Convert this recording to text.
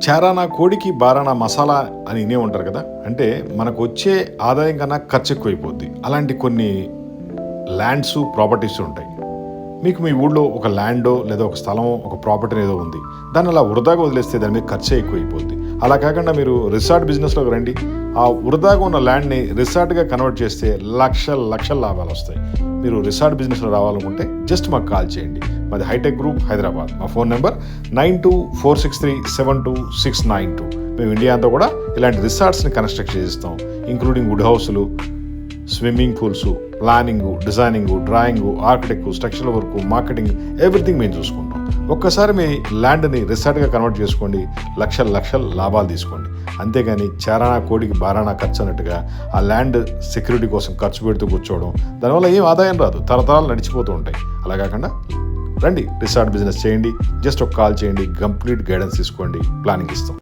చారానా కోడికి బారానా మసాలా అని వినే ఉంటారు కదా. అంటే మనకు వచ్చే ఆదాయం కన్నా ఖర్చు ఎక్కువైపోద్ది. అలాంటి కొన్ని ల్యాండ్స్ ప్రాపర్టీస్ ఉంటాయి. మీకు మీ ఊళ్ళో ఒక ల్యాండో లేదా ఒక స్థలమో ఒక ప్రాపర్టీ ఏదో ఉంది, దాన్ని అలా వృధాగా వదిలేస్తే దాని మీద ఖర్చే ఎక్కువైపోద్ది. అలా కాకుండా మీరు రిసార్ట్ బిజినెస్లోకి రండి. ఆ వృధాగా ఉన్న ల్యాండ్ని రిసార్ట్గా కన్వర్ట్ చేస్తే లక్షల లాభాలు వస్తాయి. మీరు రిసార్ట్ బిజినెస్లో రావాలనుకుంటే జస్ట్ మాకు కాల్ చేయండి. మాది హైటెక్ గ్రూప్, హైదరాబాద్. మా ఫోన్ నెంబర్ 9246372692. మేము ఇండియా అంతా కూడా ఇలాంటి రిసార్ట్స్ని కన్స్ట్రక్ట్ చేయిస్తాం. ఇంక్లూడింగ్ వుడ్ హౌస్లు, swimming pools, planning, designing, drawing, architect, structural work, marketing, everything మేము చూసుకుంటాం. ఒక్కసారి మీ ల్యాండ్ని రిసార్ట్గా కన్వర్ట్ చేసుకోండి, లక్షల లాభాలు తీసుకోండి. అంతేగాని చారానా కోడికి బారానా ఖర్చు అన్నట్టుగా ఆ ల్యాండ్ సెక్యూరిటీ కోసం ఖర్చు పెడుతూ కూర్చోవడం, దానివల్ల ఏం ఆదాయం రాదు, తరతరాలు నడిచిపోతూ ఉంటాయి. అలా కాకుండా రండి, రిసార్ట్ బిజినెస్ చేయండి. జస్ట్ ఒక కాల్ చేయండి, కంప్లీట్ గైడెన్స్ తీసుకోండి, ప్లానింగ్ ఇస్తాం.